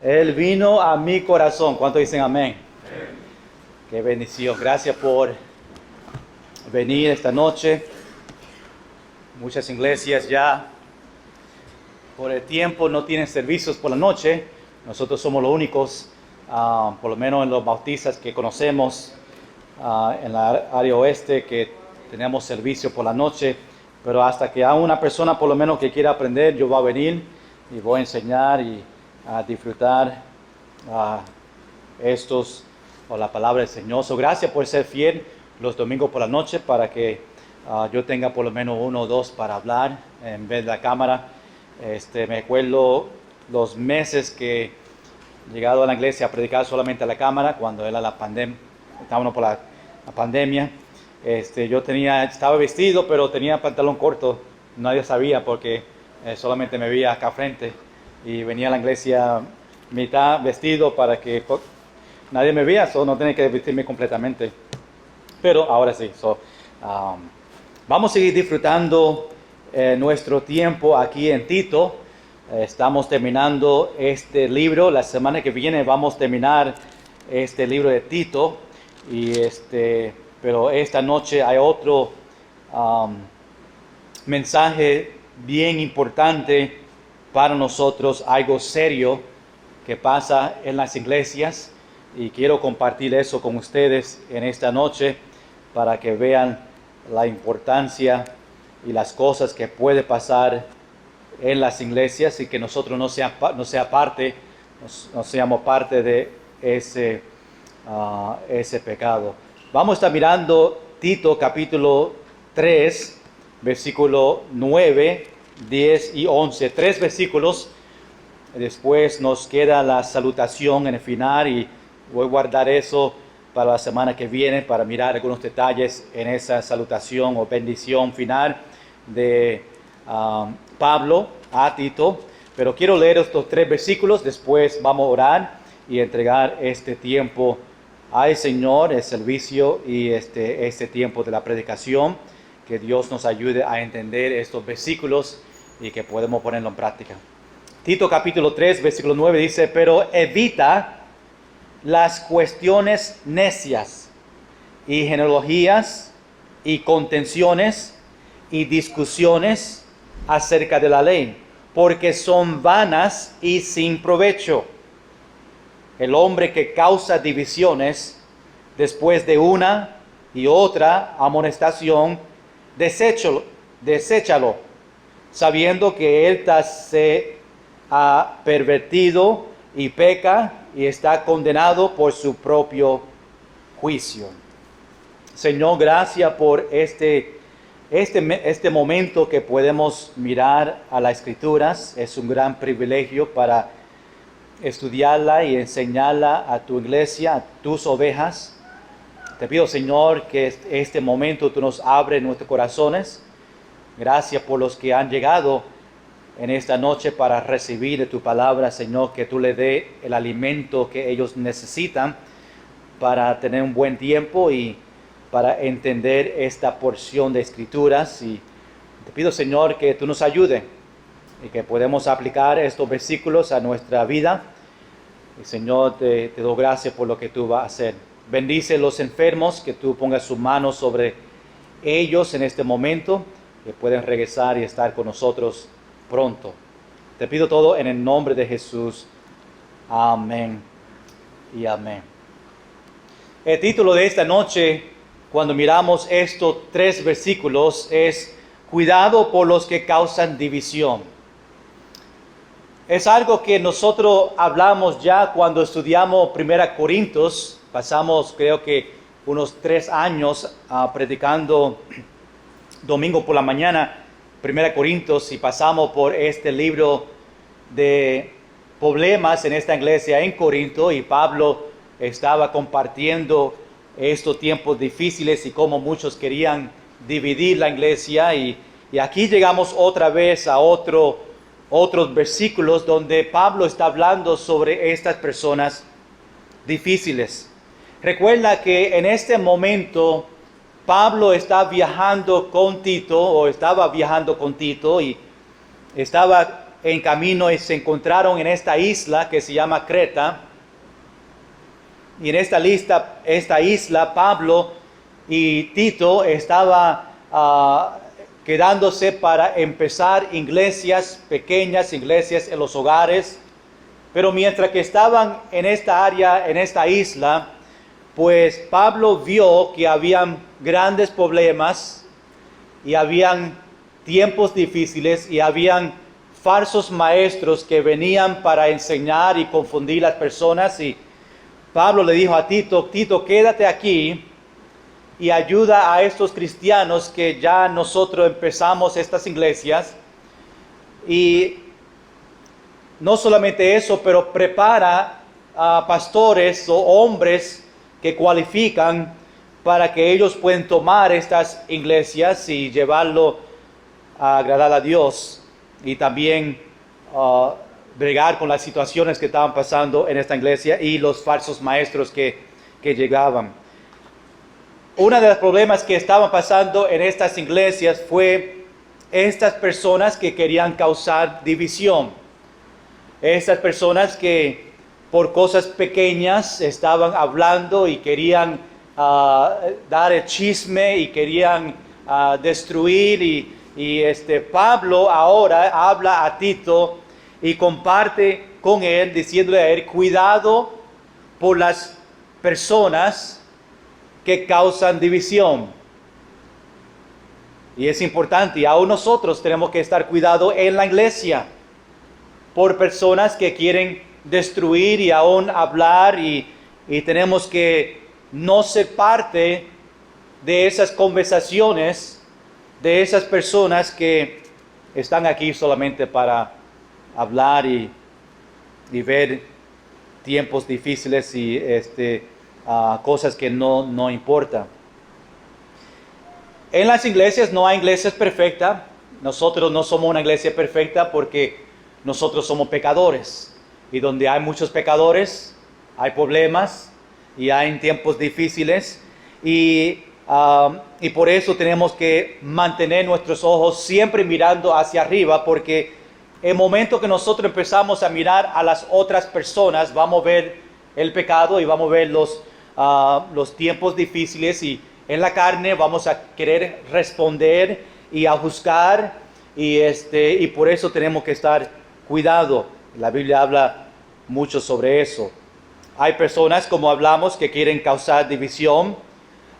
Él vino a mi corazón. ¿Cuántos dicen amén? Qué bendición. Gracias por venir esta noche. Muchas iglesias ya por el tiempo no tienen servicios por la noche. Nosotros somos los únicos, por lo menos en los bautistas que conocemos en la área oeste, que tenemos servicio por la noche. Pero hasta que haya una persona por lo menos que quiera aprender, yo voy a venir y voy a enseñar y a disfrutar la palabra del Señor. Gracias por ser fiel los domingos por la noche para que yo tenga por lo menos uno o dos para hablar en vez de la cámara. Me acuerdo los meses que he llegado a la iglesia a predicar solamente a la cámara cuando era la pandemia, estábamos por la pandemia. Yo estaba vestido, pero tenía pantalón corto. Nadie sabía porque solamente me veía acá frente. Y venía a la iglesia mitad vestido para que nadie me vea, no tenía que vestirme completamente. Pero ahora sí. Vamos a seguir disfrutando nuestro tiempo aquí en Tito. Estamos terminando este libro. La semana que viene vamos a terminar este libro de Tito. Pero esta noche hay otro mensaje bien importante para nosotros, algo serio que pasa en las iglesias, y quiero compartir eso con ustedes en esta noche para que vean la importancia y las cosas que puede pasar en las iglesias y que nosotros no seamos parte de ese pecado. Vamos a estar mirando Tito capítulo 3, versículo 9, 10 y 11. 3 versículos. Después nos queda la salutación en el final y voy a guardar eso para la semana que viene para mirar algunos detalles en esa salutación o bendición final de Pablo a Tito. Pero quiero leer estos 3 versículos, después vamos a orar y entregar este tiempo al Señor, el servicio y este tiempo de la predicación. Que Dios nos ayude a entender estos versículos y que podemos ponerlo en práctica. Tito capítulo 3, versículo 9 dice: pero evita las cuestiones necias y genealogías y contenciones y discusiones acerca de la ley, porque son vanas y sin provecho. El hombre que causa divisiones después de una y otra amonestación, deséchalo, sabiendo que él se ha pervertido y peca y está condenado por su propio juicio. Señor, gracias por este momento que podemos mirar a las Escrituras. Es un gran privilegio para estudiarla y enseñarla a tu iglesia, a tus ovejas. Te pido, Señor, que este momento tú nos abres nuestros corazones. Gracias por los que han llegado en esta noche para recibir de tu palabra, Señor, que tú le dé el alimento que ellos necesitan para tener un buen tiempo y para entender esta porción de Escrituras. Y te pido, Señor, que tú nos ayudes y que podamos aplicar estos versículos a nuestra vida. Y, Señor, te doy gracias por lo que tú vas a hacer. Bendice los enfermos, que tú pongas sus manos sobre ellos en este momento, que pueden regresar y estar con nosotros pronto. Te pido todo en el nombre de Jesús. Amén y amén. El título de esta noche, cuando miramos estos 3 versículos, es Cuidado por los que causan división. Es algo que nosotros hablamos ya cuando estudiamos 1 Corintios. Pasamos, creo que, unos 3 años predicando domingo por la mañana 1 Corintios, y pasamos por este libro de problemas en esta iglesia en Corinto, y Pablo estaba compartiendo estos tiempos difíciles y cómo muchos querían dividir la iglesia. Y aquí llegamos otra vez a otros versículos donde Pablo está hablando sobre estas personas difíciles. Recuerda que en este momento Pablo estaba viajando con Tito y estaba en camino y se encontraron en esta isla que se llama Creta. Y en esta isla, Pablo y Tito estaban quedándose para empezar iglesias pequeñas, iglesias en los hogares. Pero mientras que estaban en esta área, en esta isla, pues Pablo vio que habían grandes problemas y habían tiempos difíciles y habían falsos maestros que venían para enseñar y confundir a las personas. Y Pablo le dijo a Tito, Tito, quédate aquí y ayuda a estos cristianos que ya nosotros empezamos estas iglesias. Y no solamente eso, pero prepara a pastores o hombres que cualifican para que ellos puedan tomar estas iglesias y llevarlo a agradar a Dios y también bregar con las situaciones que estaban pasando en esta iglesia y los falsos maestros que llegaban. Uno de los problemas que estaban pasando en estas iglesias fue estas personas que querían causar división. Estas personas que por cosas pequeñas estaban hablando y querían dar el chisme y querían destruir. Y Pablo ahora habla a Tito y comparte con él, diciéndole a él, cuidado por las personas que causan división. Y es importante, y aún nosotros tenemos que estar cuidado en la iglesia por personas que quieren destruir y aún hablar, y tenemos que no ser parte de esas conversaciones, de esas personas que están aquí solamente para hablar y ver tiempos difíciles y cosas que no importan. En las iglesias no hay iglesias perfectas. Nosotros no somos una iglesia perfecta porque nosotros somos pecadores. Y donde hay muchos pecadores, hay problemas y hay tiempos difíciles. Y por eso tenemos que mantener nuestros ojos siempre mirando hacia arriba, porque el momento que nosotros empezamos a mirar a las otras personas, vamos a ver el pecado y vamos a ver los tiempos difíciles, y en la carne vamos a querer responder y a juzgar, y por eso tenemos que estar cuidado. La Biblia habla mucho sobre eso. Hay personas, como hablamos, que quieren causar división.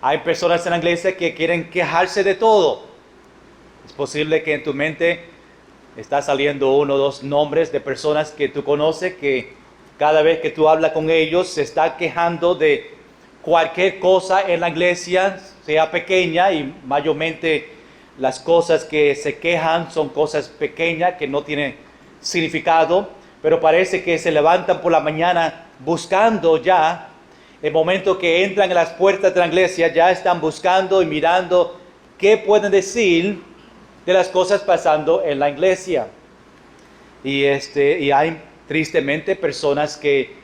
Hay personas en la iglesia que quieren quejarse de todo. Es posible que en tu mente está saliendo uno o dos nombres de personas que tú conoces, que cada vez que tú hablas con ellos se está quejando de cualquier cosa en la iglesia, sea pequeña, y mayormente las cosas que se quejan son cosas pequeñas que no tienen significado, pero parece que se levantan por la mañana buscando ya, el momento que entran en las puertas de la iglesia, ya están buscando y mirando qué pueden decir de las cosas pasando en la iglesia. Y hay tristemente personas que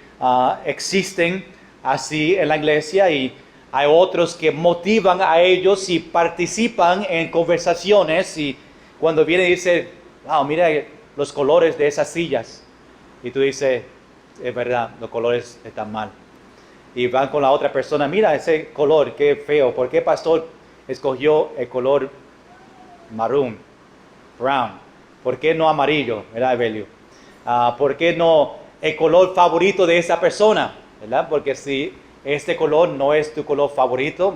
existen así en la iglesia, y hay otros que motivan a ellos y participan en conversaciones, y cuando viene y dice, wow, mira los colores de esas sillas, y tú dices, es verdad, los colores están mal, y van con la otra persona, mira ese color, qué feo, ¿por qué pastor escogió el color maroon, brown? ¿Por qué no amarillo? ¿Verdad, Evelio? ¿Por qué no el color favorito de esa persona? ¿Verdad? Porque si este color no es tu color favorito,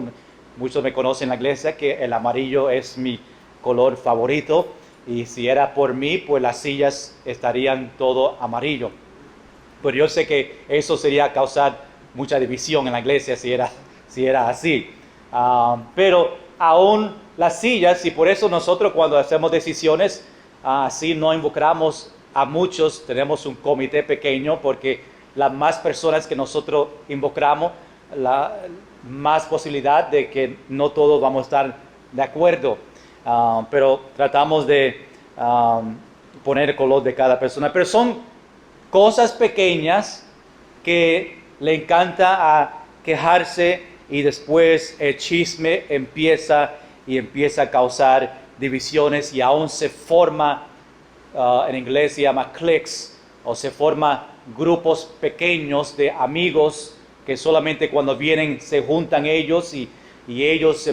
muchos me conocen en la iglesia que el amarillo es mi color favorito, y si era por mí, pues las sillas estarían todo amarillo. Pero yo sé que eso sería causar mucha división en la iglesia si era así. Pero aún las sillas, y por eso nosotros cuando hacemos decisiones, así no involucramos a muchos, tenemos un comité pequeño, porque las más personas que nosotros involucramos, la más posibilidad de que no todos vamos a estar de acuerdo, pero tratamos de poner el color de cada persona. Pero son cosas pequeñas que le encanta quejarse, y después el chisme empieza a causar divisiones, y aún se forma en inglés se llama cliques, o se forman grupos pequeños de amigos que solamente cuando vienen se juntan ellos y ellos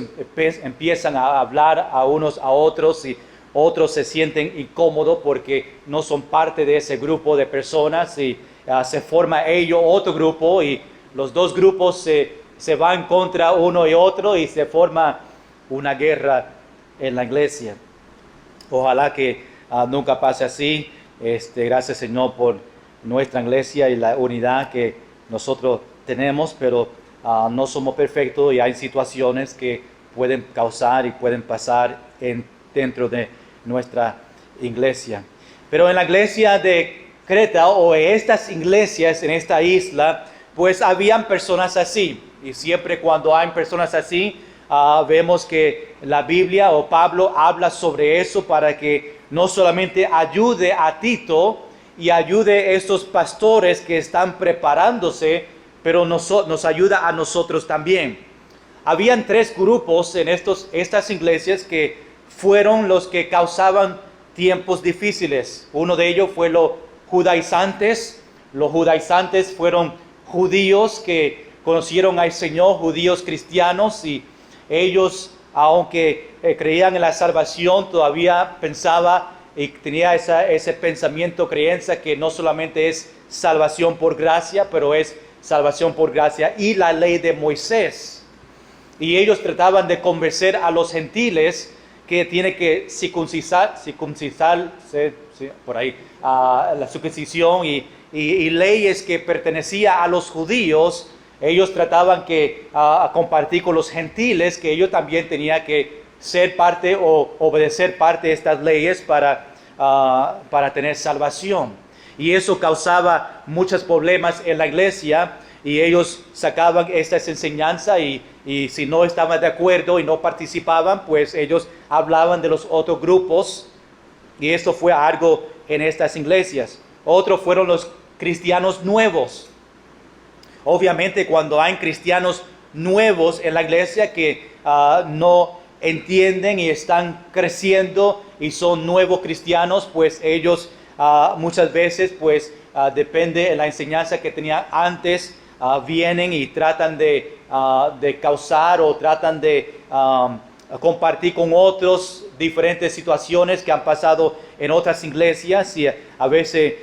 empiezan a hablar a unos a otros y otros se sienten incómodos porque no son parte de ese grupo de personas y se forma ellos otro grupo y los dos grupos se van contra uno y otro y se forma una guerra en la iglesia. Ojalá que nunca pase así. Gracias Señor por nuestra iglesia y la unidad que nosotros tenemos, pero no somos perfectos y hay situaciones que pueden causar y pueden pasar dentro de nuestra iglesia. Pero en la iglesia de Creta o en estas iglesias en esta isla, pues habían personas así. Y siempre cuando hay personas así, vemos que la Biblia o Pablo habla sobre eso para que no solamente ayude a Tito y ayude a estos pastores que están preparándose, pero nos ayuda a nosotros también. Habían tres grupos en estas iglesias que fueron los que causaban tiempos difíciles. Uno de ellos fue los judaizantes. Los judaizantes fueron judíos que conocieron al Señor, judíos cristianos, y ellos, aunque creían en la salvación, todavía pensaba y tenía ese pensamiento, creencia que no solamente es salvación por gracia, pero es salvación por gracia y la ley de Moisés. Y ellos trataban de convencer a los gentiles que tiene que circuncisarse por ahí, la circuncisión y leyes que pertenecían a los judíos. Ellos trataban a compartir con los gentiles que ellos también tenían que ser parte o obedecer parte de estas leyes para tener salvación. Y eso causaba muchos problemas en la iglesia y ellos sacaban estas enseñanzas y si no estaban de acuerdo y no participaban, pues ellos hablaban de los otros grupos y esto fue algo en estas iglesias. Otros fueron los cristianos nuevos. Obviamente cuando hay cristianos nuevos en la iglesia que no entienden y están creciendo y son nuevos cristianos, pues ellos muchas veces pues depende de la enseñanza que tenían antes, vienen y tratan de causar o tratan de compartir con otros diferentes situaciones que han pasado en otras iglesias y a veces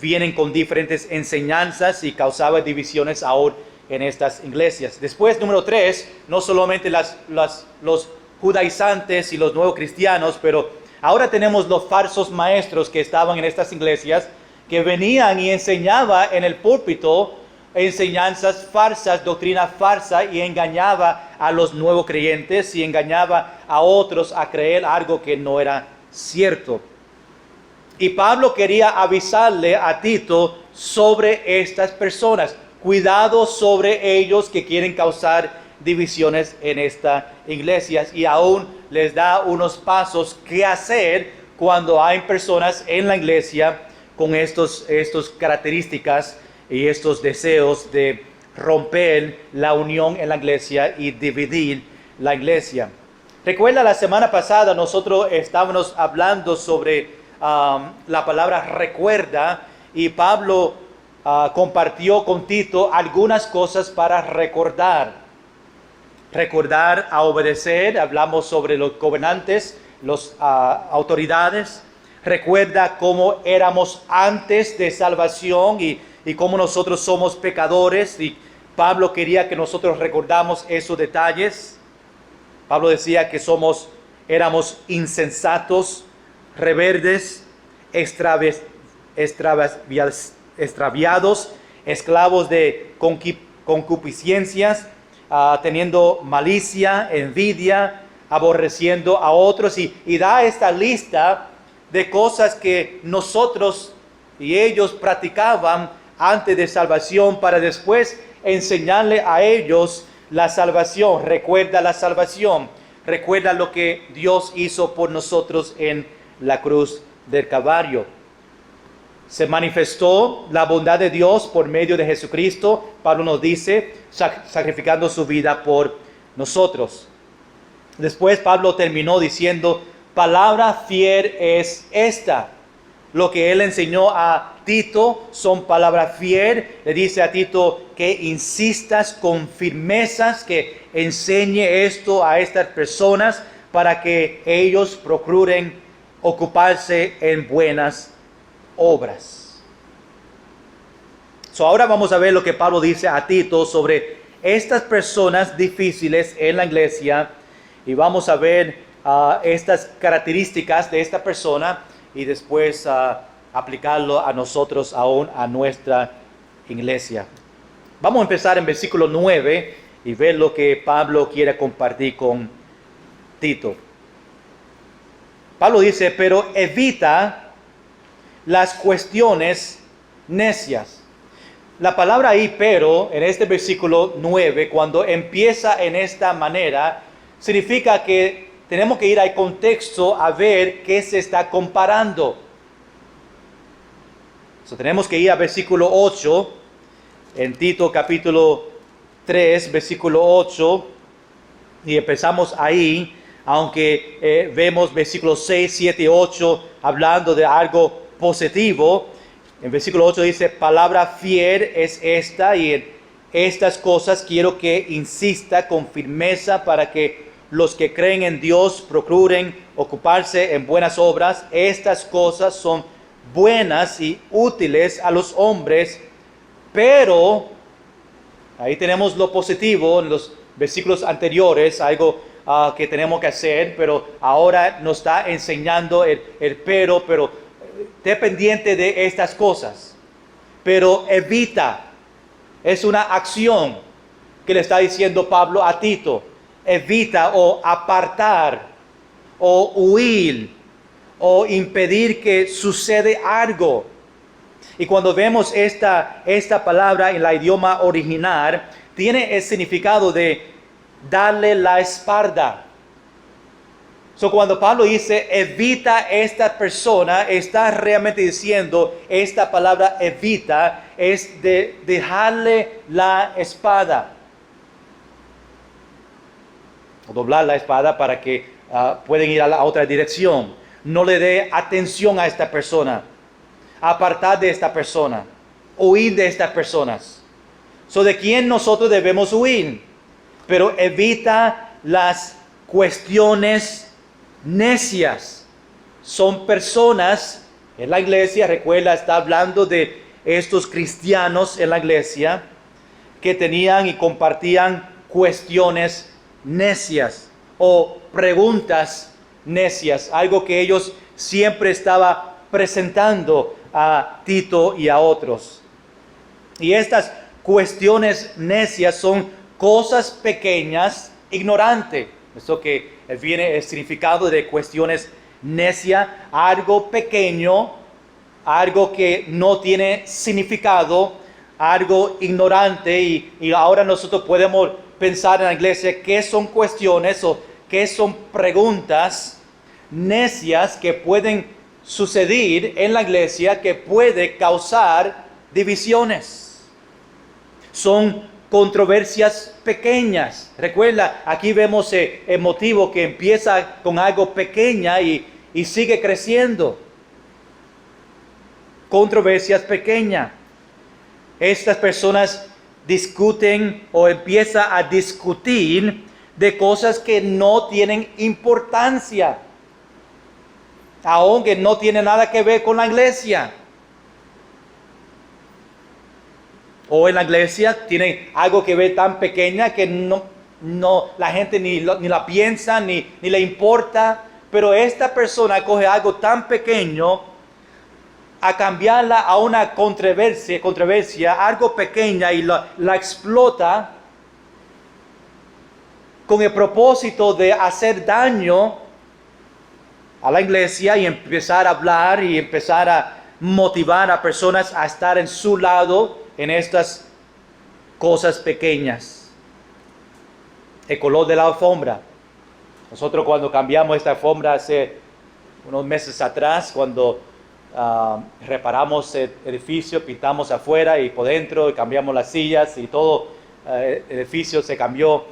vienen con diferentes enseñanzas y causaba divisiones aún en estas iglesias. Después, número 3, no solamente los judaizantes y los nuevos cristianos, pero ahora tenemos los falsos maestros que estaban en estas iglesias, que venían y enseñaban en el púlpito enseñanzas falsas, doctrina falsa, y engañaba a los nuevos creyentes y engañaba a otros a creer algo que no era cierto. Y Pablo quería avisarle a Tito sobre estas personas. Cuidado sobre ellos que quieren causar divisiones en estas iglesias, y aún les da unos pasos que hacer cuando hay personas en la iglesia con estas características y estos deseos de romper la unión en la iglesia y dividir la iglesia. Recuerda, la semana pasada nosotros estábamos hablando sobre la palabra recuerda, y Pablo compartió con Tito algunas cosas para recordar. Recordar a obedecer, hablamos sobre los gobernantes, las autoridades. Recuerda cómo éramos antes de salvación y cómo nosotros somos pecadores, y Pablo quería que nosotros recordamos esos detalles. Pablo decía que éramos insensatos, rebeldes, extraviados, esclavos de concupiscencias, teniendo malicia, envidia, aborreciendo a otros, y da esta lista de cosas que nosotros y ellos practicaban antes de salvación para después enseñarle a ellos la salvación. Recuerda la salvación, recuerda lo que Dios hizo por nosotros en la cruz del Calvario. Se manifestó la bondad de Dios por medio de Jesucristo, Pablo nos dice, sacrificando su vida por nosotros. Después Pablo terminó diciendo, palabra fiel es esta. Lo que él enseñó a Tito son palabras fieles. Le dice a Tito que insistas con firmezas, que enseñe esto a estas personas para que ellos procuren ocuparse en buenas obras. Ahora vamos a ver lo que Pablo dice a Tito sobre estas personas difíciles en la iglesia, y vamos a ver estas características de esta persona y después aplicarlo a nosotros aún, a nuestra iglesia. Vamos a empezar en versículo 9 y ver lo que Pablo quiere compartir con Tito. Pablo dice, pero evita las cuestiones necias. La palabra ahí, pero, en este versículo 9, cuando empieza en esta manera, significa que tenemos que ir al contexto a ver qué se está comparando. Tenemos que ir al versículo 8, en Tito capítulo 3, versículo 8, y empezamos ahí, aunque vemos versículos 6, 7 y 8 hablando de algo positivo. En versículo 8 dice, palabra fiel es esta, y en estas cosas quiero que insista con firmeza para que los que creen en Dios procuren ocuparse en buenas obras. Estas cosas son buenas y útiles a los hombres, pero ahí tenemos lo positivo en los versículos anteriores, algo que tenemos que hacer, pero ahora nos está enseñando el pero dependiente de estas cosas. Pero evita, es una acción que le está diciendo Pablo a Tito. Evita o apartar o huir o impedir que sucede algo. Y cuando vemos esta palabra en el idioma original, tiene el significado de darle la espalda. Cuando Pablo dice evita esta persona, está realmente diciendo esta palabra evita es de dejarle la espada. O doblar la espada para que puedan ir a la otra dirección. No le dé atención a esta persona. Apartar de esta persona. Huir de estas personas. ¿De quién nosotros debemos huir? Pero evita las cuestiones necias. Son personas en la iglesia, recuerda, está hablando de estos cristianos en la iglesia que tenían y compartían cuestiones necias o preguntas necias, algo que ellos siempre estaban presentando a Tito y a otros. Y estas cuestiones necias son cosas pequeñas, ignorantes. Esto que viene el significado de cuestiones necias, algo pequeño, algo que no tiene significado, algo ignorante. Y ahora nosotros podemos pensar en la iglesia qué son cuestiones o qué son preguntas necias que pueden suceder en la iglesia, que puede causar divisiones. Son controversias pequeñas. Recuerda, aquí vemos el motivo que empieza con algo pequeña y sigue creciendo. Controversias pequeñas. Estas personas discuten o empiezan a discutir de cosas que no tienen importancia, aunque no tienen nada que ver con la iglesia. O en la iglesia tienen algo que ver tan pequeña que no la gente ni la piensa, ni le importa. Pero esta persona coge algo tan pequeño a cambiarla a una controversia, algo pequeña, y la explota con el propósito de hacer daño a la iglesia y empezar a hablar y empezar a motivar a personas a estar en su lado en estas cosas pequeñas. El color de la alfombra. Nosotros cuando cambiamos esta alfombra hace unos meses atrás, cuando reparamos el edificio, pintamos afuera y por dentro, y cambiamos las sillas y todo el edificio se cambió,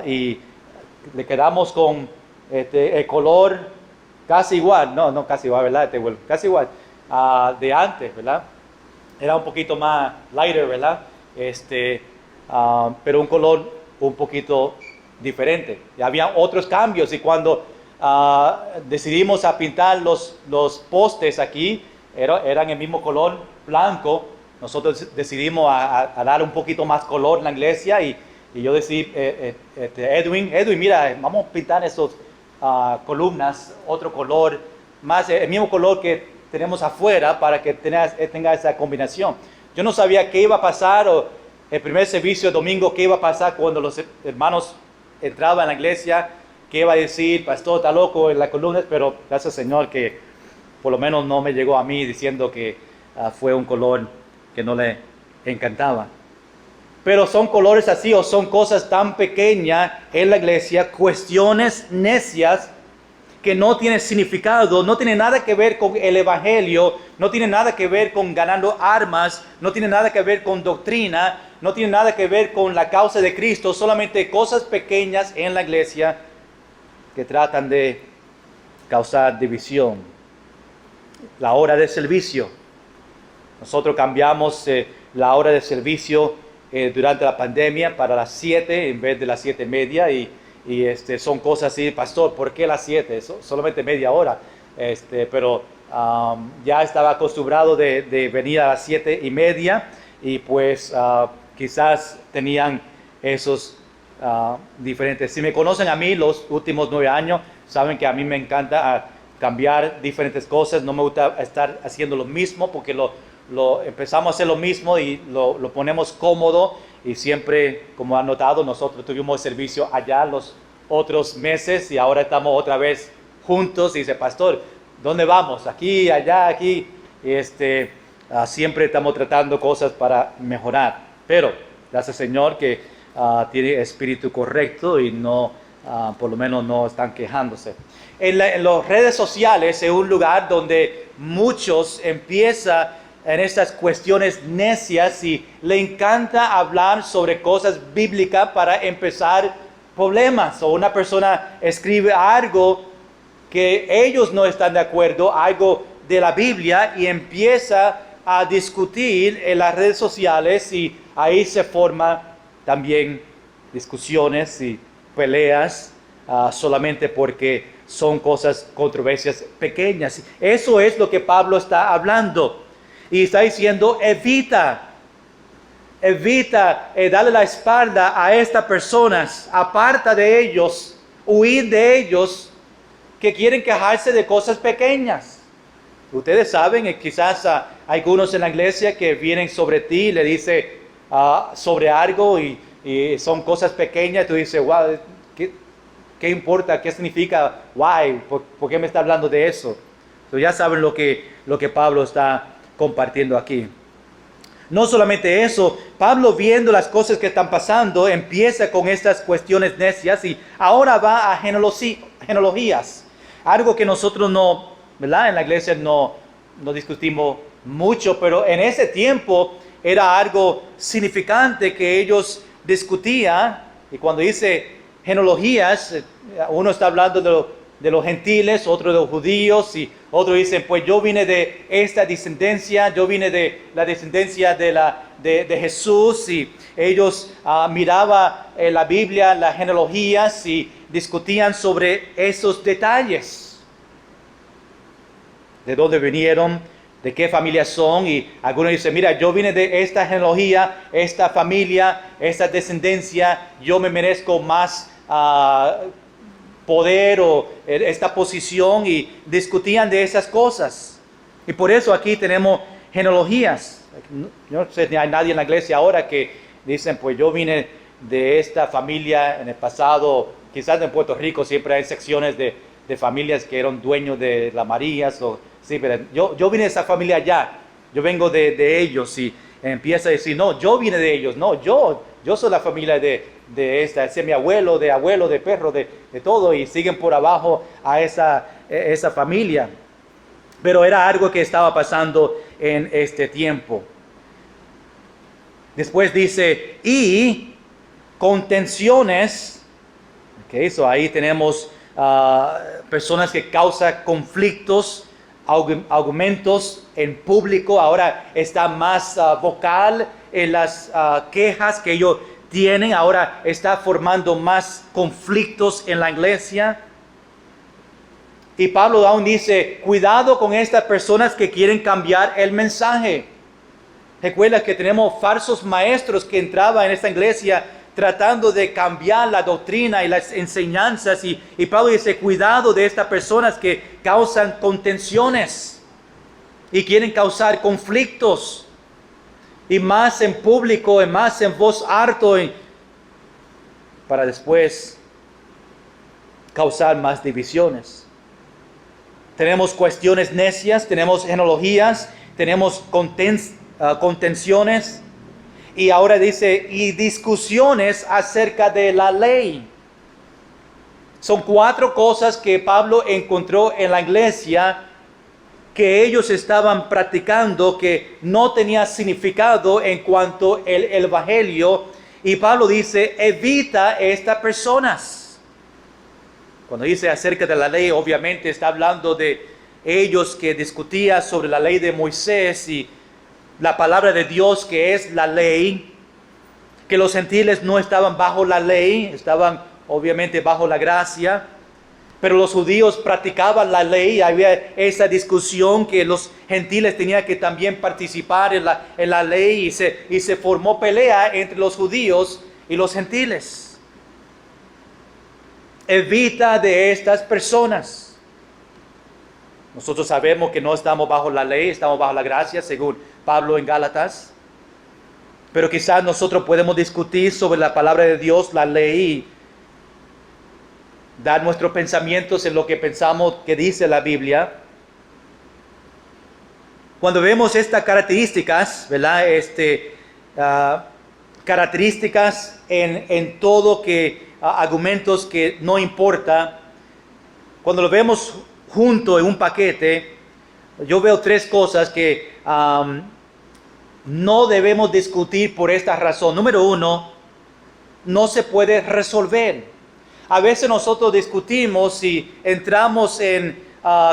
y le quedamos con el color casi igual, no casi igual, ¿verdad? Casi igual, de antes, ¿verdad? Era un poquito más lighter, ¿verdad? Pero un color un poquito diferente. Y había otros cambios y cuando decidimos a pintar los postes aquí, eran el mismo color blanco. Nosotros decidimos a dar un poquito más color en la iglesia y yo decidí, Edwin, mira, vamos a pintar esos columnas, otro color, más el mismo color que tenemos afuera para que tenga esa combinación. Yo no sabía qué iba a pasar, o el primer servicio de domingo, qué iba a pasar cuando los hermanos entraban en la iglesia, qué iba a decir, pastor, está loco en las columnas, pero gracias al Señor que por lo menos no me llegó a mí diciendo que fue un color que no le encantaba. Pero son colores así o son cosas tan pequeñas en la iglesia, cuestiones necias que no tienen significado, no tienen nada que ver con el evangelio, no tienen nada que ver con ganando armas, no tienen nada que ver con doctrina, no tienen nada que ver con la causa de Cristo, solamente cosas pequeñas en la iglesia que tratan de causar división. La hora de servicio. Nosotros cambiamos la hora de servicio durante la pandemia para las 7 en vez de las 7:30 y son cosas así, pastor, ¿por qué las 7? Solamente media hora. Pero ya estaba acostumbrado de venir a las 7:30 y pues quizás tenían esos diferentes. Si me conocen a mí los últimos 9 años, saben que a mí me encanta cambiar diferentes cosas, no me gusta estar haciendo lo mismo porque empezamos a hacer lo mismo y lo ponemos cómodo y siempre, como han notado, nosotros tuvimos servicio allá los otros meses y ahora estamos otra vez juntos y dice, pastor, ¿dónde vamos? Aquí, allá, aquí. Y siempre estamos tratando cosas para mejorar, pero gracias al Señor que tiene espíritu correcto y no, por lo menos no están quejándose. En las redes sociales es un lugar donde muchos empiezan en estas cuestiones necias y le encanta hablar sobre cosas bíblicas para empezar problemas. O una persona escribe algo que ellos no están de acuerdo, algo de la Biblia, y empieza a discutir en las redes sociales y ahí se forman también discusiones y peleas solamente porque son cosas, controversias pequeñas. Eso es lo que Pablo está hablando. Y está diciendo, evita darle la espalda a estas personas, aparta de ellos, huir de ellos que quieren quejarse de cosas pequeñas. Ustedes saben, quizás algunos en la iglesia que vienen sobre ti y le dicen sobre algo y son cosas pequeñas, tú dices, wow, ¿qué importa? ¿Qué significa? Why? ¿Por qué me está hablando de eso? Entonces ya saben lo que Pablo está compartiendo aquí. No solamente eso, Pablo, viendo las cosas que están pasando, empieza con estas cuestiones necias y ahora va a genealogías, algo que nosotros no, ¿verdad? En la iglesia no discutimos mucho, pero en ese tiempo era algo significante que ellos discutían. Y cuando dice genealogías, uno está hablando de los gentiles, otro de los judíos, y otro dice, pues yo vine de esta descendencia, yo vine de la descendencia de Jesús, y ellos miraban la Biblia, las genealogías, y discutían sobre esos detalles. De dónde vinieron, de qué familia son, y algunos dicen, mira, yo vine de esta genealogía, esta familia, esta descendencia, yo me merezco más poder o esta posición, y discutían de esas cosas. Y por eso aquí tenemos genealogías. Yo no sé si hay nadie en la iglesia ahora que dicen, pues yo vine de esta familia en el pasado. Quizás en Puerto Rico siempre hay secciones de familias que eran dueños de las Marías, sí, pero yo vine de esa familia allá, yo vengo de ellos, y empieza a decir, no, yo vine de ellos, no, yo soy la familia de esta, ese es mi abuelo, de perro, de todo, y siguen por abajo a esa familia. Pero era algo que estaba pasando en este tiempo. Después dice, y contenciones, que eso ahí tenemos personas que causan conflictos, argumentos en público, ahora está más vocal en las quejas que ellos tienen, ahora está formando más conflictos en la iglesia. Y Pablo aún dice, cuidado con estas personas que quieren cambiar el mensaje. Recuerda que tenemos falsos maestros que entraban en esta iglesia tratando de cambiar la doctrina y las enseñanzas. Y Pablo dice, cuidado de estas personas que causan contenciones y quieren causar conflictos. Y más en público, y más en voz alta, para después causar más divisiones. Tenemos cuestiones necias, tenemos genealogías, tenemos contenciones. Y ahora dice, y discusiones acerca de la ley. Son 4 cosas que Pablo encontró en la iglesia que ellos estaban practicando, que no tenía significado en cuanto al evangelio. Y Pablo dice, evita estas personas. Cuando dice acerca de la ley, obviamente está hablando de ellos que discutían sobre la ley de Moisés y la palabra de Dios, que es la ley, que los gentiles no estaban bajo la ley, estaban obviamente bajo la gracia, pero los judíos practicaban la ley. Había esa discusión que los gentiles tenían que también participar en la ley, y se formó pelea entre los judíos y los gentiles. Evita de estas personas. Nosotros sabemos que no estamos bajo la ley, estamos bajo la gracia, según Pablo en Gálatas. Pero quizás nosotros podemos discutir sobre la palabra de Dios, la ley, y dar nuestros pensamientos en lo que pensamos que dice la Biblia. Cuando vemos estas características, ¿verdad? Características en todo que argumentos que no importa, cuando lo vemos junto en un paquete, yo veo 3 cosas que no debemos discutir por esta razón. Número 1, no se puede resolver. A veces nosotros discutimos y entramos en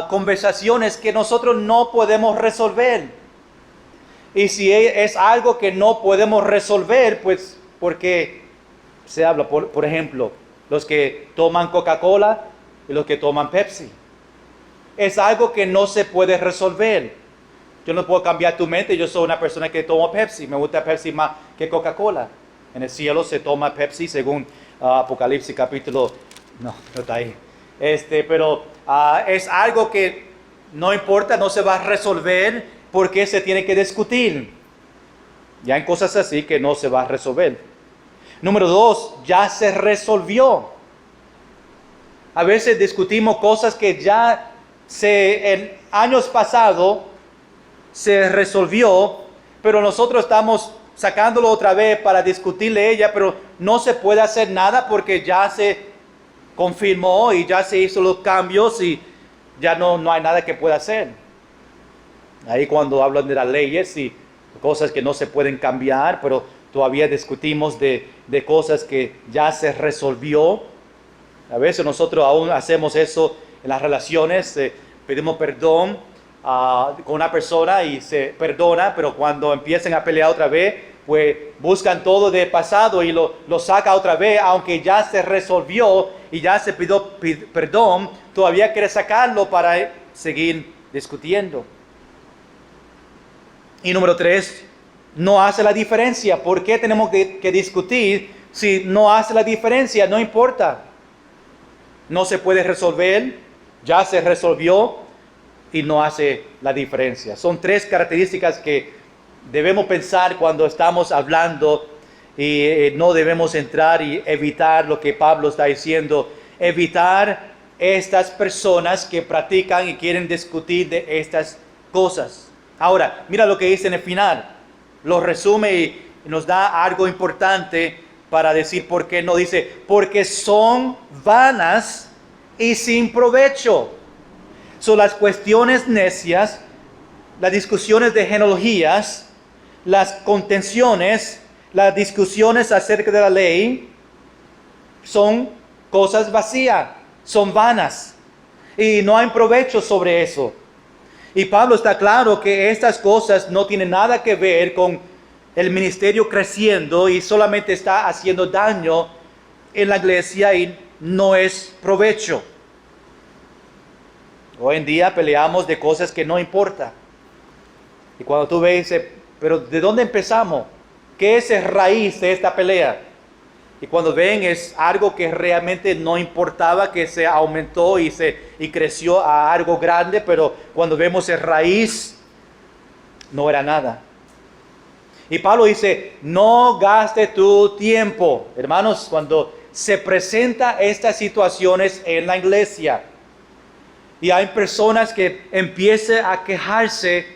conversaciones que nosotros no podemos resolver. Y si es algo que no podemos resolver, pues porque se habla, por ejemplo, los que toman Coca-Cola y los que toman Pepsi. Es algo que no se puede resolver. Yo no puedo cambiar tu mente. Yo soy una persona que toma Pepsi. Me gusta Pepsi más que Coca-Cola. En el cielo se toma Pepsi según Apocalipsis capítulo... No está ahí. Pero es algo que no importa, no se va a resolver porque se tiene que discutir. Ya hay cosas así que no se va a resolver. Número 2, ya se resolvió. A veces discutimos cosas que ya en años pasados se resolvió, pero nosotros estamos sacándolo otra vez para discutirle ella, pero no se puede hacer nada porque ya se confirmó y ya se hizo los cambios y ya no hay nada que pueda hacer. Ahí cuando hablan de las leyes y cosas que no se pueden cambiar, pero todavía discutimos de cosas que ya se resolvió. A veces nosotros aún hacemos eso en las relaciones, pedimos perdón con una persona y se perdona, pero cuando empiezan a pelear otra vez, pues buscan todo del pasado y lo saca otra vez, aunque ya se resolvió y ya se pidió perdón, todavía quiere sacarlo para seguir discutiendo. Y número 3, no hace la diferencia. ¿Por qué tenemos que discutir si no hace la diferencia? No importa. No se puede resolver, ya se resolvió y no hace la diferencia. Son 3 características que debemos pensar cuando estamos hablando y no debemos entrar y evitar lo que Pablo está diciendo. Evitar estas personas que practican y quieren discutir de estas cosas. Ahora, mira lo que dice en el final. Lo resume y nos da algo importante para decir por qué no. Dice, porque son vanas y sin provecho. Son las cuestiones necias, las discusiones de genealogías, las contenciones, las discusiones acerca de la ley, son cosas vacías, son vanas. Y no hay provecho sobre eso. Y Pablo está claro que estas cosas no tienen nada que ver con el ministerio creciendo y solamente está haciendo daño en la iglesia y no es provecho. Hoy en día peleamos de cosas que no importan. Y cuando tú ves, pero ¿de dónde empezamos? ¿Qué es la raíz de esta pelea? Y cuando ven es algo que realmente no importaba, que se aumentó y creció a algo grande, pero cuando vemos la raíz, no era nada. Y Pablo dice, no gaste tu tiempo. Hermanos, cuando se presentan estas situaciones en la iglesia, y hay personas que empiezan a quejarse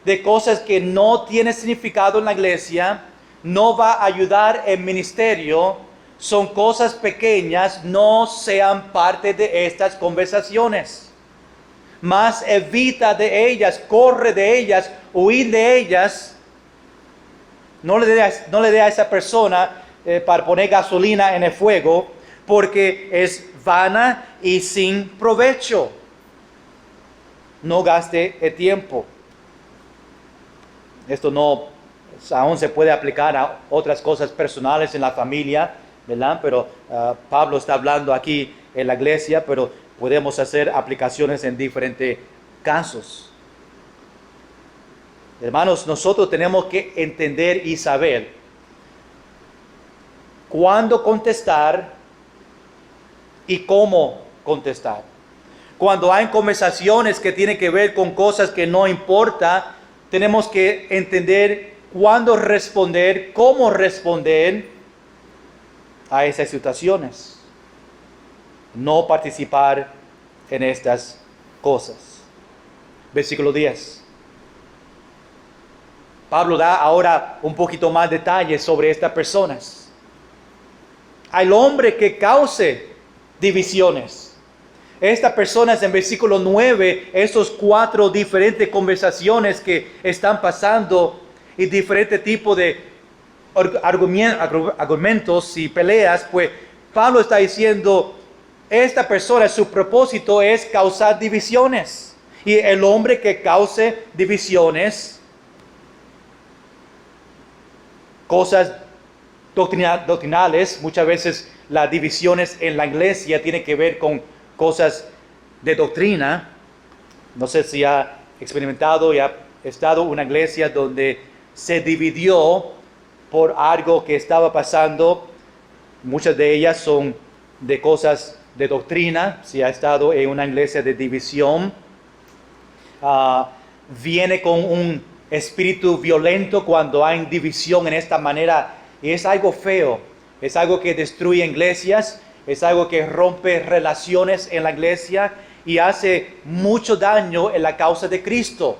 de cosas que no tienen significado en la iglesia, no va a ayudar el ministerio, son cosas pequeñas, no sean parte de estas conversaciones. Más evita de ellas, corre de ellas, huir de ellas. No le dé a esa persona para poner gasolina en el fuego, porque es vana y sin provecho. No gaste el tiempo. Esto no aún se puede aplicar a otras cosas personales en la familia, ¿verdad? Pero Pablo está hablando aquí en la iglesia, pero podemos hacer aplicaciones en diferentes casos. Hermanos, nosotros tenemos que entender y saber cuándo contestar y cómo contestar. Cuando hay conversaciones que tienen que ver con cosas que no importan, tenemos que entender cuándo responder, cómo responder a esas situaciones. No participar en estas cosas. Versículo 10. Pablo da ahora un poquito más detalles sobre estas personas. Al hombre que cause divisiones. Estas personas en versículo 9, esos 4 diferentes conversaciones que están pasando y diferentes tipos de argumentos y peleas, pues Pablo está diciendo, esta persona, su propósito es causar divisiones. Y el hombre que cause divisiones, cosas doctrinales, muchas veces las divisiones en la iglesia tienen que ver con cosas de doctrina. No sé si ha experimentado y ha estado en una iglesia donde se dividió por algo que estaba pasando. Muchas de ellas son de cosas de doctrina. Si ha estado en una iglesia de división, viene con un espíritu violento cuando hay división en esta manera, y es algo feo, es algo que destruye iglesias, es algo que rompe relaciones en la iglesia y hace mucho daño en la causa de Cristo.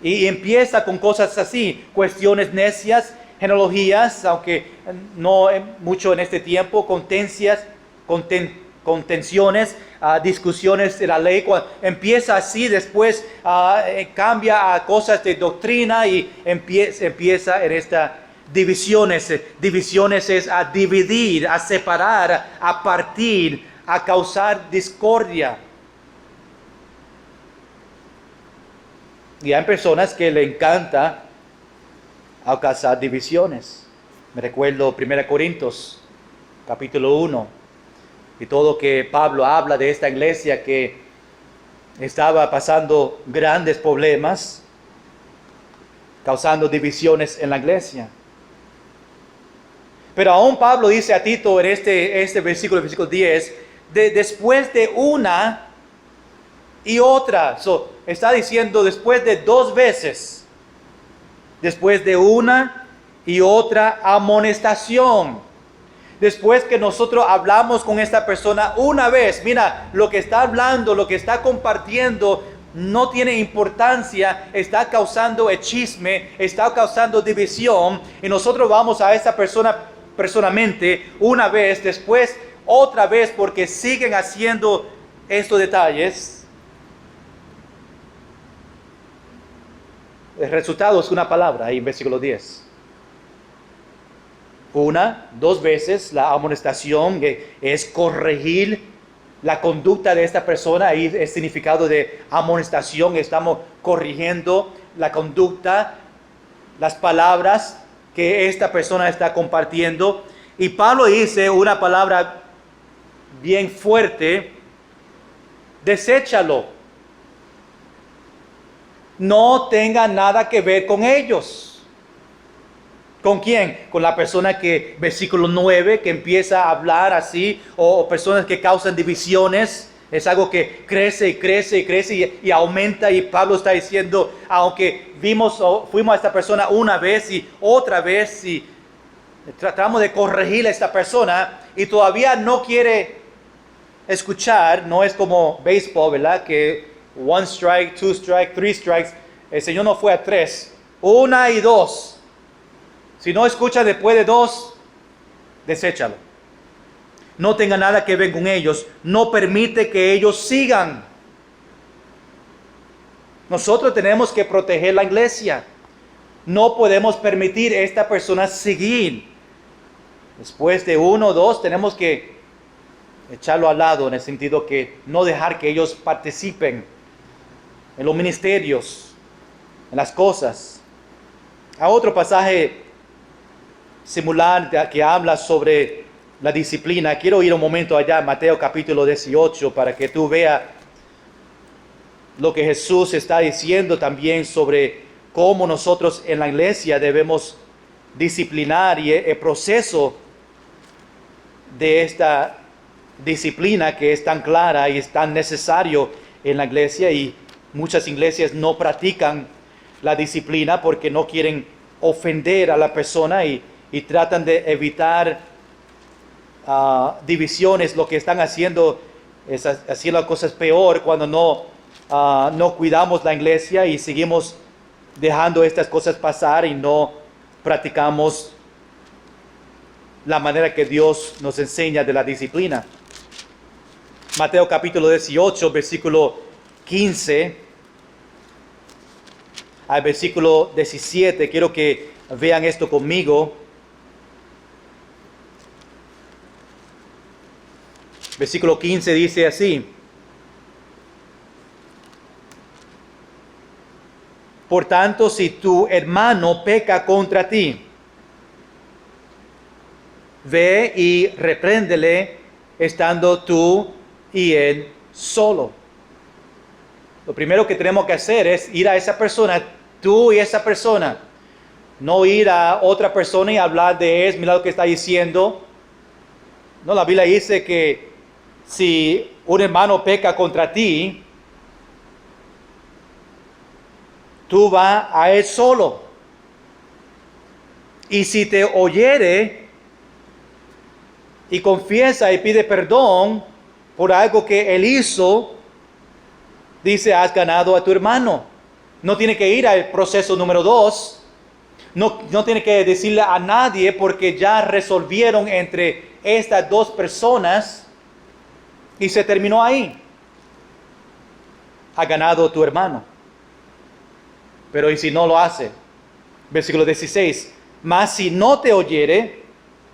Y empieza con cosas así, cuestiones necias, genealogías, aunque no mucho en este tiempo, contenciones, discusiones de la ley. Empieza así, después cambia a cosas de doctrina y empieza en esta divisiones. Divisiones es a dividir, a separar, a partir, a causar discordia. Y hay personas que le encanta causar divisiones. Me recuerdo 1 Corintios, capítulo 1, y todo que Pablo habla de esta iglesia que estaba pasando grandes problemas, causando divisiones en la iglesia. Pero aún Pablo dice a Tito en este versículo 10, después de una y otra. Está diciendo después de 2 veces. Después de una y otra amonestación. Después que nosotros hablamos con esta persona una vez, mira, lo que está hablando, lo que está compartiendo no tiene importancia, está causando el chisme, está causando división, y nosotros vamos a esa persona personalmente una vez, después otra vez, porque siguen haciendo estos detalles. El resultado es una palabra ahí en versículo 10. 1, 2 veces la amonestación es corregir la conducta de esta persona. Ahí es significado de amonestación. Estamos corrigiendo la conducta, las palabras que esta persona está compartiendo. Y Pablo dice una palabra bien fuerte: deséchalo. No tenga nada que ver con ellos. ¿Con quién? Con la persona que, versículo 9, que empieza a hablar así, o personas que causan divisiones. Es algo que crece y crece y crece y aumenta. Y Pablo está diciendo, aunque fuimos a esta persona una vez y otra vez y tratamos de corregir a esta persona y todavía no quiere escuchar. No es como béisbol, ¿verdad? Que 1 strike, 2 strike, 3 strikes. El Señor no fue a 3, 1 y 2. Si no escucha después de 2, deséchalo. No tenga nada que ver con ellos. No permite que ellos sigan. Nosotros tenemos que proteger la iglesia. No podemos permitir a esta persona seguir. Después de 1 o 2, tenemos que echarlo al lado, en el sentido que no dejar que ellos participen en los ministerios, en las cosas. A otro pasaje similar que habla sobre la disciplina. Quiero ir un momento allá, Mateo capítulo 18, para que tú veas lo que Jesús está diciendo también sobre cómo nosotros en la iglesia debemos disciplinar, y el proceso de esta disciplina que es tan clara y es tan necesario en la iglesia. Y muchas iglesias no practican la disciplina porque no quieren ofender a la persona y tratan de evitar divisiones. Lo que están haciendo es haciendo cosas peor cuando no cuidamos la iglesia y seguimos dejando estas cosas pasar y no practicamos la manera que Dios nos enseña de la disciplina. Mateo capítulo 18, versículo 15 al versículo 17. Quiero que vean esto conmigo. Versículo 15 dice así: por tanto, si tu hermano peca contra ti, ve y repréndele estando tú y él solo. Lo primero que tenemos que hacer es ir a esa persona, tú y esa persona. No ir a otra persona y hablar de él, mira lo que está diciendo. No, la Biblia dice que si un hermano peca contra ti, tú vas a él solo. Y si te oyere y confiesa y pide perdón por algo que él hizo, dice, has ganado a tu hermano. No tiene que ir al proceso número 2. No tiene que decirle a nadie, porque ya resolvieron entre estas dos personas y se terminó ahí. Ha ganado tu hermano. Pero ¿y si no lo hace? Versículo 16. Mas si no te oyere,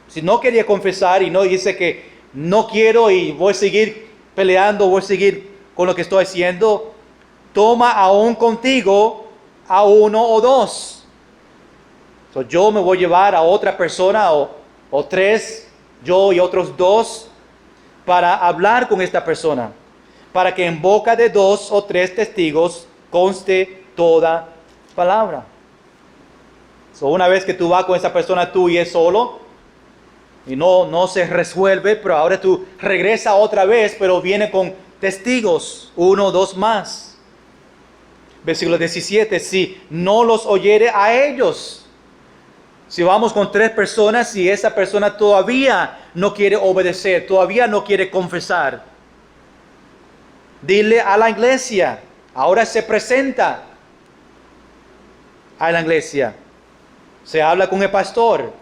si no quería confesar y no dice que no quiero y voy a seguir peleando, voy a seguir con lo que estoy haciendo, toma aún contigo a 1 o 2. Yo me voy a llevar a otra persona o 3, yo y otros 2, para hablar con esta persona, para que en boca de 2 o 3 testigos conste toda palabra. Una vez que tú vas con esa persona, tú y es solo, y no se resuelve, pero ahora tú regresas otra vez, pero viene con testigos, 1 o 2 más. Versículo 17, si no los oyere a ellos. Si vamos con 3 personas y esa persona todavía no quiere obedecer, todavía no quiere confesar, dile a la iglesia. Ahora se presenta a la iglesia. Se habla con el pastor.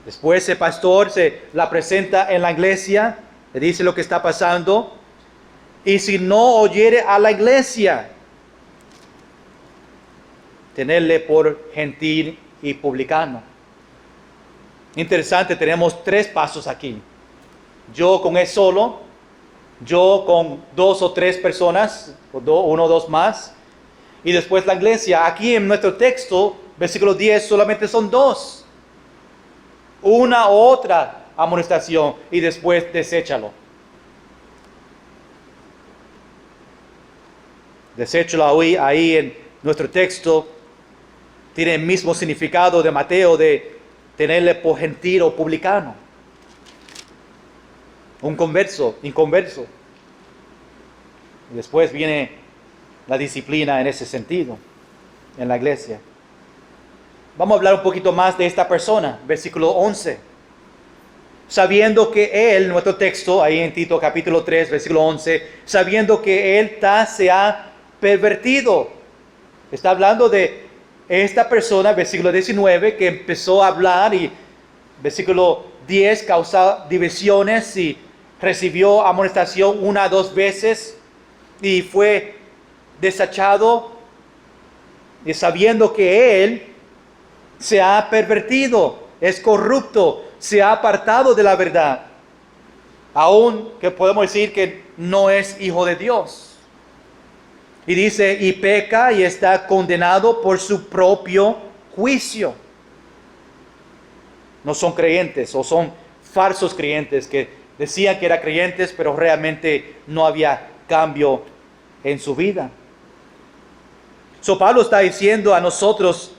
Después el pastor se la presenta en la iglesia, le dice lo que está pasando. Y si no oyere a la iglesia, tenerle por gentil y publicano. Interesante, tenemos 3 pasos aquí. Yo con él solo, yo con 2 o 3 personas, o 1 o 2 más, y después la iglesia. Aquí en nuestro texto, versículo 10, solamente son 2. Una u otra amonestación y después deséchalo. Deséchalo ahí en nuestro texto. Tiene el mismo significado de Mateo de tenerle por gentil o publicano. Un inconverso. Y después viene la disciplina en ese sentido, en la iglesia. Vamos a hablar un poquito más de esta persona, versículo 11. Sabiendo que él, nuestro texto, ahí en Tito capítulo 3, versículo 11, sabiendo que él se ha pervertido. Está hablando de esta persona, versículo 19, que empezó a hablar y versículo 10 causó divisiones y recibió amonestación 1 o 2 veces y fue desechado, y sabiendo que él se ha pervertido, es corrupto, se ha apartado de la verdad, aún que podemos decir que no es hijo de Dios. Y dice, y peca y está condenado por su propio juicio. No son creyentes o son falsos creyentes que decían que eran creyentes, pero realmente no había cambio en su vida. Pablo está diciendo a nosotros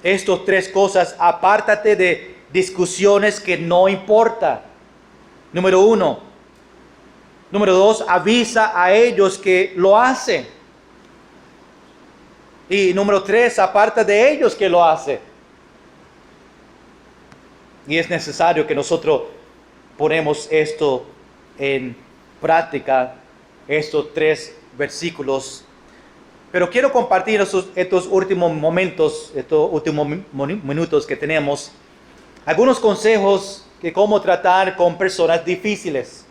estas 3 cosas: apártate de discusiones que no importa. Número 1. Número 2, avisa a ellos que lo hacen. Y número 3, aparta de ellos que lo hacen. Y es necesario que nosotros ponemos esto en práctica, estos 3 versículos. Pero quiero compartir estos últimos momentos, estos últimos minutos que tenemos, algunos consejos de cómo tratar con personas difíciles.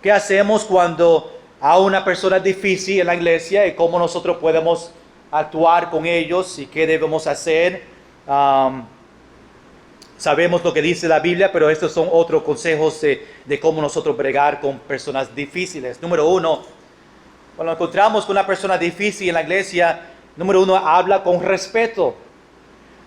¿Qué hacemos cuando hay una persona difícil en la iglesia y cómo nosotros podemos actuar con ellos y qué debemos hacer? Sabemos lo que dice la Biblia, pero estos son otros consejos de cómo nosotros bregar con personas difíciles. Número 1, cuando encontramos con una persona difícil en la iglesia, número 1, habla con respeto.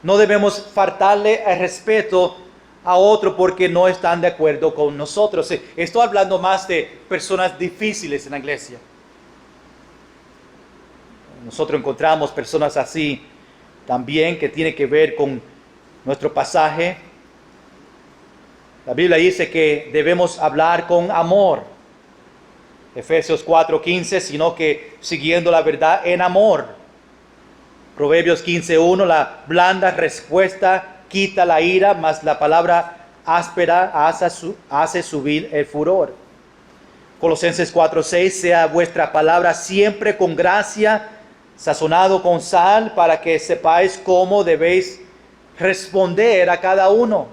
No debemos faltarle el respeto a otro porque no están de acuerdo con nosotros. Estoy hablando más de personas difíciles en la iglesia. Nosotros encontramos personas así también que tiene que ver con nuestro pasaje. La Biblia dice que debemos hablar con amor. Efesios 4:15, sino que siguiendo la verdad en amor. Proverbios 15:1, la blanda respuesta quita la ira, mas la palabra áspera hace subir el furor. Colosenses 4:6, sea vuestra palabra siempre con gracia, sazonado con sal, para que sepáis cómo debéis responder a cada uno.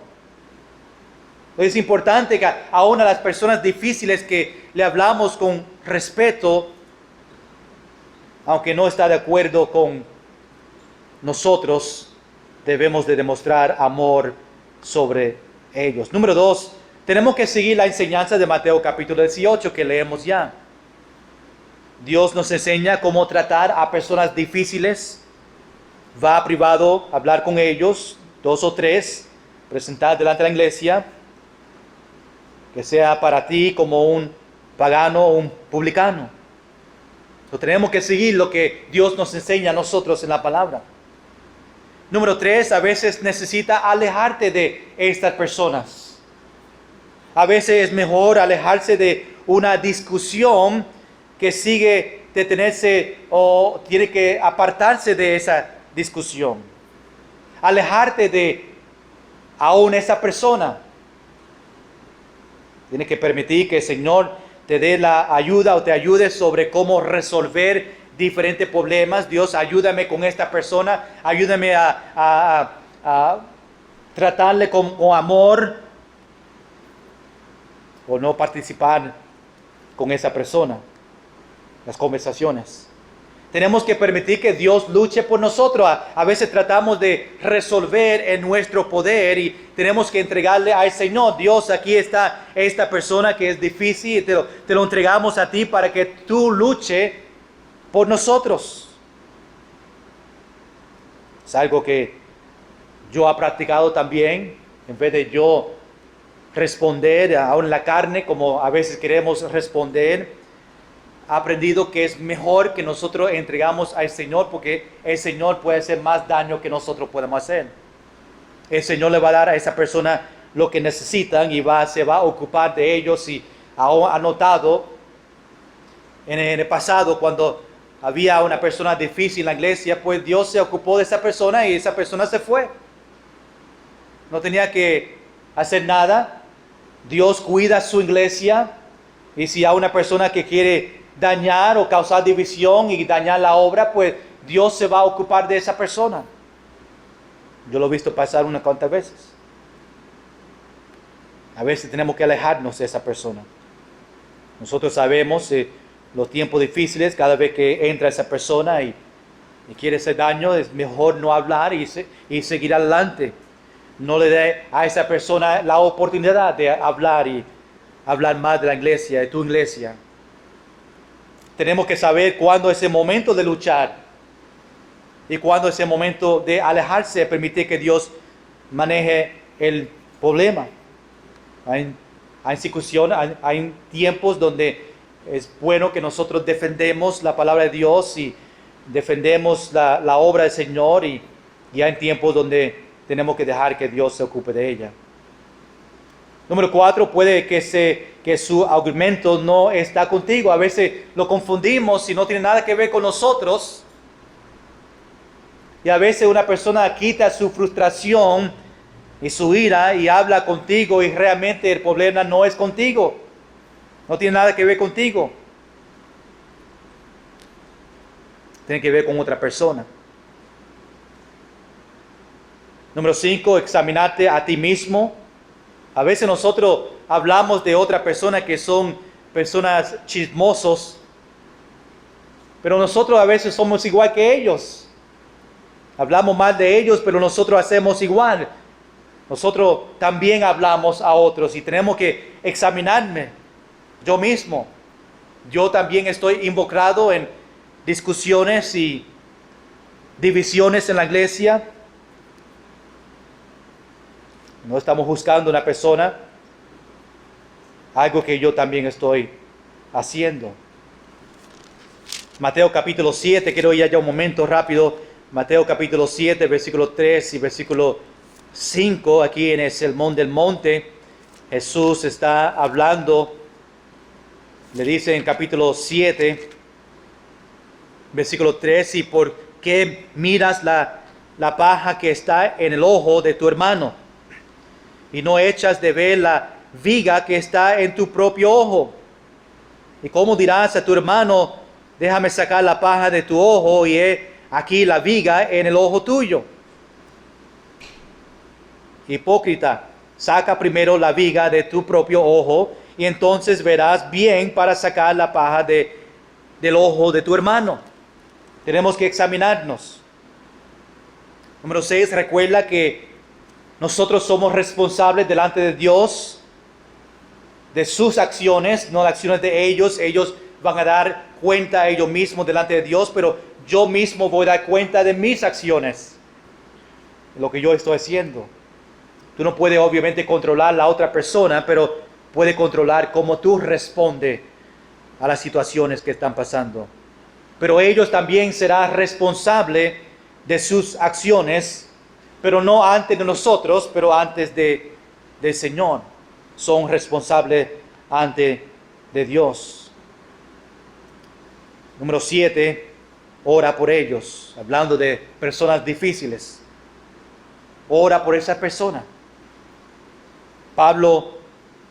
Es importante que aún a las personas difíciles que le hablamos con respeto, aunque no está de acuerdo con nosotros, debemos de demostrar amor sobre ellos. Número 2, tenemos que seguir la enseñanza de Mateo capítulo 18 que leemos ya. Dios nos enseña cómo tratar a personas difíciles. Va a privado a hablar con ellos, 2 o 3, presentar delante de la iglesia, que sea para ti como un pagano o un publicano. Entonces, tenemos que seguir lo que Dios nos enseña a nosotros en la palabra. Número 3, a veces necesita alejarte de estas personas. A veces es mejor alejarse de una discusión que sigue detenerse o tiene que apartarse de esa discusión. Alejarte de aún esa persona. Tienes que permitir que el Señor te dé la ayuda o te ayude sobre cómo resolver diferentes problemas. Dios, ayúdame con esta persona, ayúdame a tratarle con amor, o no participar con esa persona, las conversaciones. Tenemos que permitir que Dios luche por nosotros. A veces tratamos de resolver en nuestro poder y tenemos que entregarle al Señor. Dios, aquí está esta persona que es difícil, te lo entregamos a ti para que tú luche por nosotros. Es algo que yo he practicado también. En vez de yo responder aún en la carne como a veces queremos responder, he aprendido que es mejor que nosotros entregamos al Señor, porque el Señor puede hacer más daño que nosotros podemos hacer. El Señor le va a dar a esa persona lo que necesitan y se va a ocupar de ellos. Y ha notado en el pasado, cuando había una persona difícil en la iglesia, pues Dios se ocupó de esa persona y esa persona se fue. No tenía que hacer nada. Dios cuida su iglesia, y si hay una persona que quiere dañar o causar división y dañar la obra, pues Dios se va a ocupar de esa persona. Yo lo he visto pasar unas cuantas veces. A veces tenemos que alejarnos de esa persona. Nosotros sabemos los tiempos difíciles, cada vez que entra esa persona y quiere hacer daño, es mejor no hablar y seguir adelante. No le dé a esa persona la oportunidad de hablar y hablar más de la iglesia, de tu iglesia. Tenemos que saber cuándo es el momento de luchar y cuándo es el momento de alejarse, permitir que Dios maneje el problema. Hay tiempos donde es bueno que nosotros defendemos la palabra de Dios y defendemos la obra del Señor, y hay tiempos donde tenemos que dejar que Dios se ocupe de ella. Número 4, puede que su argumento no está contigo. A veces lo confundimos y no tiene nada que ver con nosotros. Y a veces una persona quita su frustración y su ira y habla contigo, y realmente el problema no es contigo. No tiene nada que ver contigo. Tiene que ver con otra persona. Número 5, examinarte a ti mismo. A veces nosotros hablamos de otra persona que son personas chismosos, pero nosotros a veces somos igual que ellos. Hablamos mal de ellos, pero nosotros hacemos igual. Nosotros también hablamos a otros y tenemos que examinarme yo mismo. Yo también estoy involucrado en discusiones y divisiones en la iglesia. No estamos juzgando a una persona, algo que yo también estoy haciendo. Mateo capítulo 7, quiero ir allá un momento rápido. Mateo capítulo 7, versículo 3 y versículo 5, aquí en el Sermón del Monte, Jesús está hablando. Le dice en capítulo 7, versículo 3, ¿y por qué miras la paja que está en el ojo de tu hermano, y no echas de ver la viga que está en tu propio ojo? ¿Y cómo dirás a tu hermano, déjame sacar la paja de tu ojo, y he aquí la viga en el ojo tuyo? Hipócrita, saca primero la viga de tu propio ojo, y entonces verás bien para sacar la paja del ojo de tu hermano. Tenemos que examinarnos. Número 6, recuerda que nosotros somos responsables delante de Dios de sus acciones, no las acciones de ellos. Ellos van a dar cuenta a ellos mismos delante de Dios, pero yo mismo voy a dar cuenta de mis acciones, de lo que yo estoy haciendo. Tú no puedes obviamente controlar a la otra persona, pero puedes controlar cómo tú respondes a las situaciones que están pasando. Pero ellos también serán responsables de sus acciones, pero no antes de nosotros, pero antes del Señor. Son responsables ante de Dios. Número 7, ora por ellos. Hablando de personas difíciles, ora por esa persona. Pablo,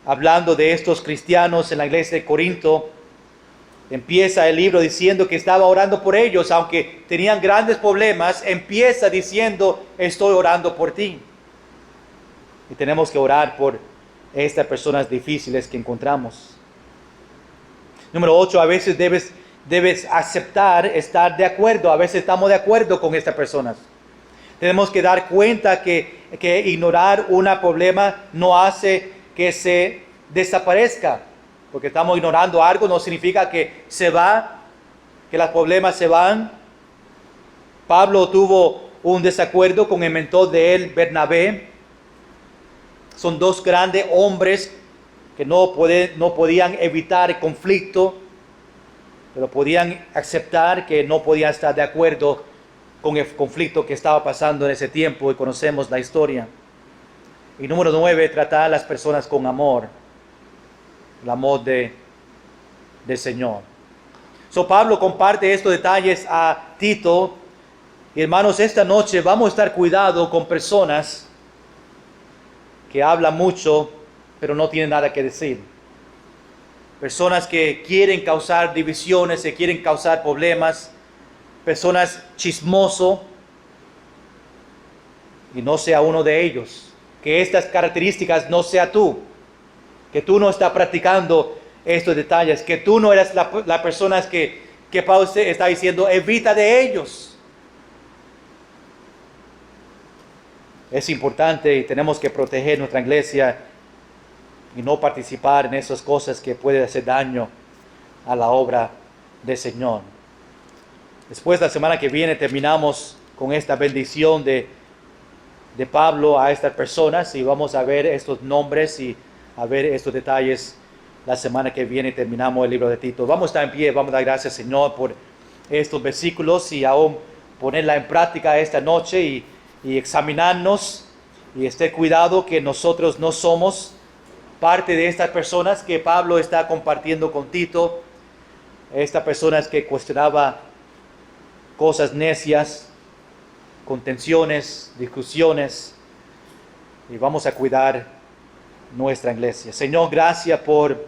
hablando de estos cristianos en la iglesia de Corinto, empieza el libro diciendo que estaba orando por ellos, aunque tenían grandes problemas. Empieza diciendo, estoy orando por ti. Y tenemos que orar por estas personas difíciles que encontramos. Número 8, a veces debes debes aceptar, estar de acuerdo. A veces estamos de acuerdo con estas personas. Tenemos que dar cuenta que ignorar un problema no hace que se desaparezca. Porque estamos ignorando algo no significa que se va, que los problemas se van. Pablo tuvo un desacuerdo con el mentor de él, Bernabé. Son dos grandes hombres que no podían evitar el conflicto, pero podían aceptar que no podían estar de acuerdo con el conflicto que estaba pasando en ese tiempo, y conocemos la historia. Y número 9, tratar a las personas con amor, el amor del Señor. Pablo comparte estos detalles a Tito. Y hermanos, esta noche vamos a estar cuidado con personas que hablan mucho, pero no tienen nada que decir. Personas que quieren causar divisiones, que quieren causar problemas. Personas chismosos. Y no sea uno de ellos. Que estas características no sea tú. Que tú no estás practicando estos detalles. Que tú no eres la persona que Pablo está diciendo, evita de ellos. Es importante y tenemos que proteger nuestra iglesia y no participar en esas cosas que pueden hacer daño a la obra del Señor. Después, la semana que viene, terminamos con esta bendición de Pablo a estas personas, y vamos a ver estos nombres y a ver estos detalles. La semana que viene terminamos el libro de Tito. Vamos a estar en pie, vamos a dar gracias, Señor, por estos versículos y aún ponerla en práctica esta noche y examinarnos, y esté cuidado que nosotros no somos parte de estas personas que Pablo está compartiendo con Tito. Estas personas que cuestionaba cosas necias, contenciones, discusiones, y vamos a cuidar nuestra iglesia. Señor, gracias por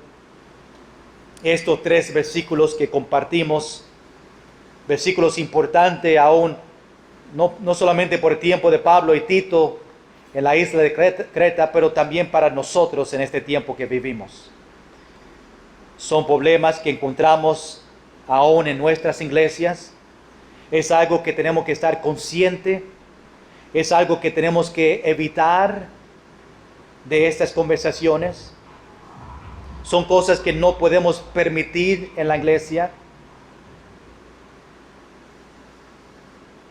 estos 3 versículos que compartimos, versículos importantes aún, no solamente por el tiempo de Pablo y Tito en la isla de Creta, pero también para nosotros en este tiempo que vivimos. Son problemas que encontramos aún en nuestras iglesias. Es algo que tenemos que estar consciente. Es algo que tenemos que evitar de estas conversaciones. Son cosas que no podemos permitir en la iglesia.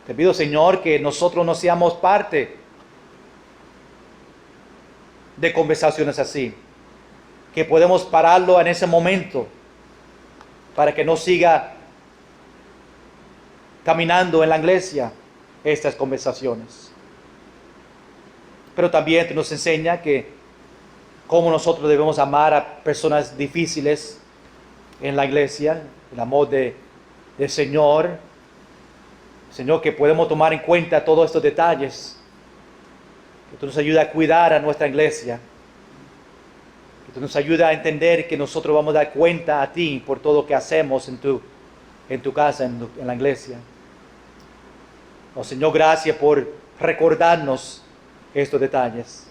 Te pido, Señor, que nosotros no seamos parte de conversaciones así. Que podemos pararlo en ese momento para que no siga caminando en la iglesia estas conversaciones. Pero también nos enseña que cómo nosotros debemos amar a personas difíciles en la iglesia, el amor del Señor. Señor, que podemos tomar en cuenta todos estos detalles, que tú nos ayudes a cuidar a nuestra iglesia, que tú nos ayudes a entender que nosotros vamos a dar cuenta a ti por todo lo que hacemos en tu casa, en la iglesia. Oh Señor, gracias por recordarnos estos detalles.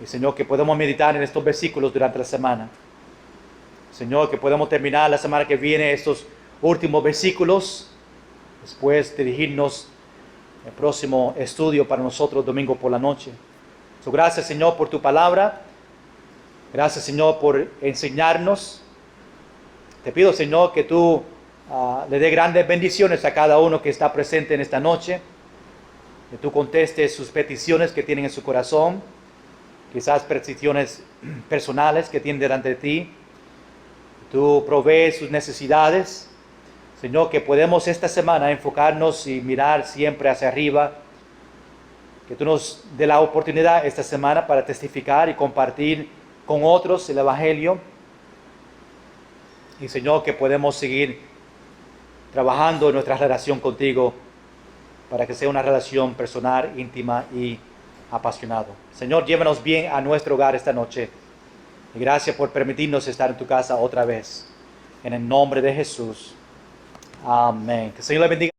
Y Señor, que podamos meditar en estos versículos durante la semana. Señor, que podamos terminar la semana que viene estos últimos versículos. Después dirigirnos al próximo estudio para nosotros domingo por la noche. Gracias, Señor, por tu palabra. Gracias, Señor, por enseñarnos. Te pido, Señor, que tú le dé grandes bendiciones a cada uno que está presente en esta noche. Que tú contestes sus peticiones que tienen en su corazón. Quizás peticiones personales que tienen delante de ti. Tú provees sus necesidades. Señor, que podemos esta semana enfocarnos y mirar siempre hacia arriba. Que tú nos dé la oportunidad esta semana para testificar y compartir con otros el Evangelio. Y Señor, que podemos seguir trabajando en nuestra relación contigo para que sea una relación personal, íntima y apasionada. Señor, llévanos bien a nuestro hogar esta noche. Y gracias por permitirnos estar en tu casa otra vez. En el nombre de Jesús. Amén. Que el Señor le bendiga.